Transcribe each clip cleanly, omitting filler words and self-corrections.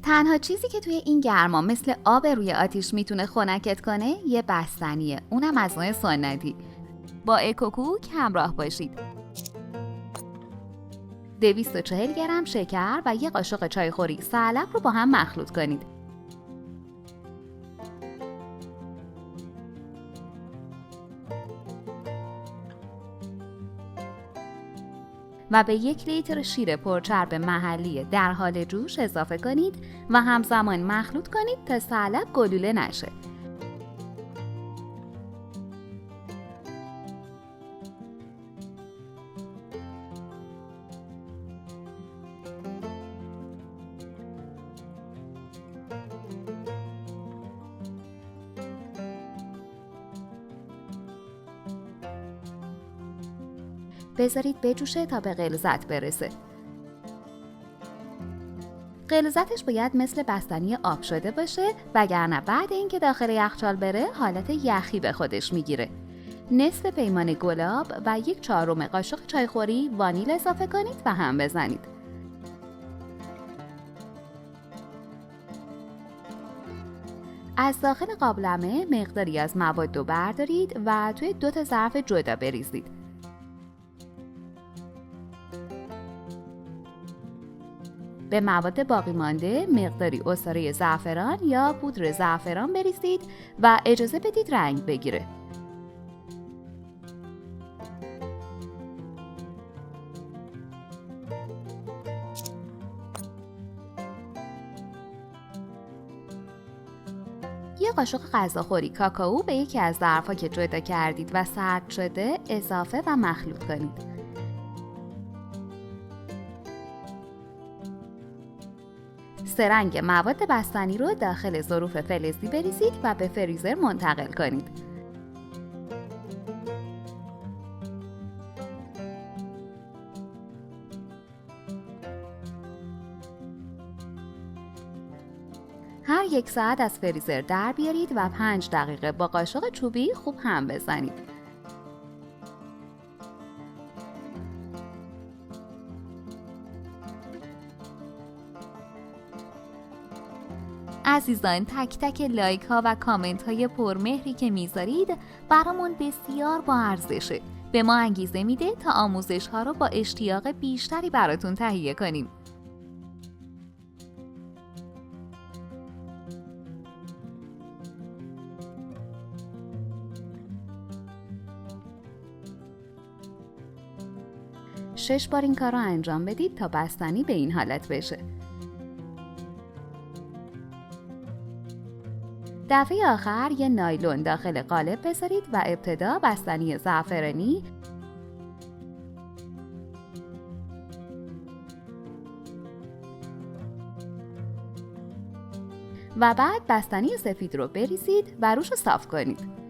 تنها چیزی که توی این گرما مثل آب روی آتیش میتونه خنکت کنه یه بستنیه، اونم از نوع سنتی. با اکوکوک همراه باشید. 240 گرم شکر و یه قاشق چایخوری سرلب رو با هم مخلوط کنید. و به 1 لیتر شیر پرچرب محلی در حال جوش اضافه کنید و همزمان مخلوط کنید تا سرلب گلوله نشه. بذارید بجوشه تا به غلظت برسه. غلظتش باید مثل بستنی آب شده باشه، وگرنه بعد اینکه داخل یخچال بره حالت یخی به خودش میگیره. نصف پیمانه گلاب و 1/4 قاشق چایخوری وانیل اضافه کنید و هم بزنید. از داخل قابلمه مقداری از مواد رو بردارید و توی 2 تا ظرف جدا بریزید. به مواد باقی مانده مقداری عصاره زعفران یا پودر زعفران بریزید و اجازه بدید رنگ بگیره. یه قاشق غذاخوری کاکائو به یکی از ظرف‌ها که جدا کردید و سرد شده اضافه و مخلوط کنید. سرنگ مواد بستنی رو داخل ظروف فلزی بریزید و به فریزر منتقل کنید. هر 1 ساعت از فریزر در بیارید و 5 دقیقه با قاشق چوبی خوب هم بزنید. عزیزان، تک تک لایک ها و کامنت های پرمهری که میذارید برامون بسیار با ارزشه. به ما انگیزه میده تا آموزش ها رو با اشتیاق بیشتری براتون تهیه کنیم. شش بار این کار رو انجام بدید تا بستنی به این حالت بشه. دفعه آخر یه نایلون داخل قالب بذارید و ابتدا بستنی زعفرانی و بعد بستنی سفید رو بریزید و روش رو صاف کنید.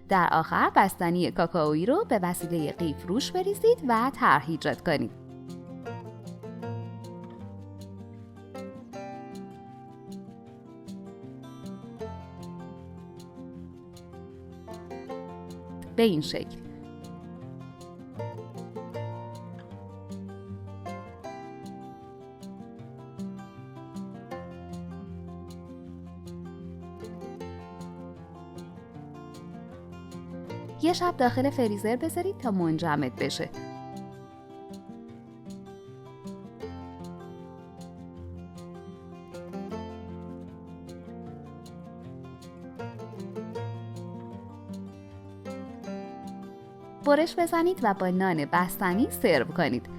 در آخر بستنی کاکائویی رو به وسیله قیف روش بریزید و طرح ایجاد کنید. به این شکل. یه شب داخل فریزر بذارید تا منجمد بشه. برش بزنید و با نان بستنی سرو کنید.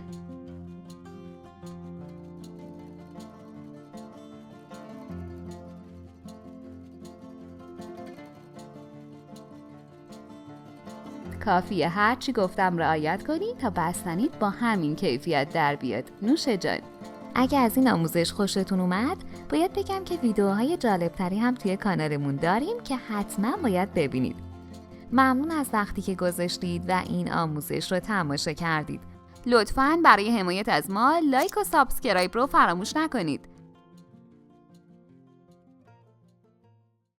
کافیه هرچی گفتم رعایت کنید تا بستنی با همین کیفیت در بیاد. نوش جان. اگه از این آموزش خوشتون اومد، باید بگم که ویدیوهای جالبتری هم توی کانالمون داریم که حتما باید ببینید. ممنون از وقتی که گذاشتید و این آموزش رو تماشا کردید. لطفاً برای حمایت از ما لایک و سابسکرایب رو فراموش نکنید.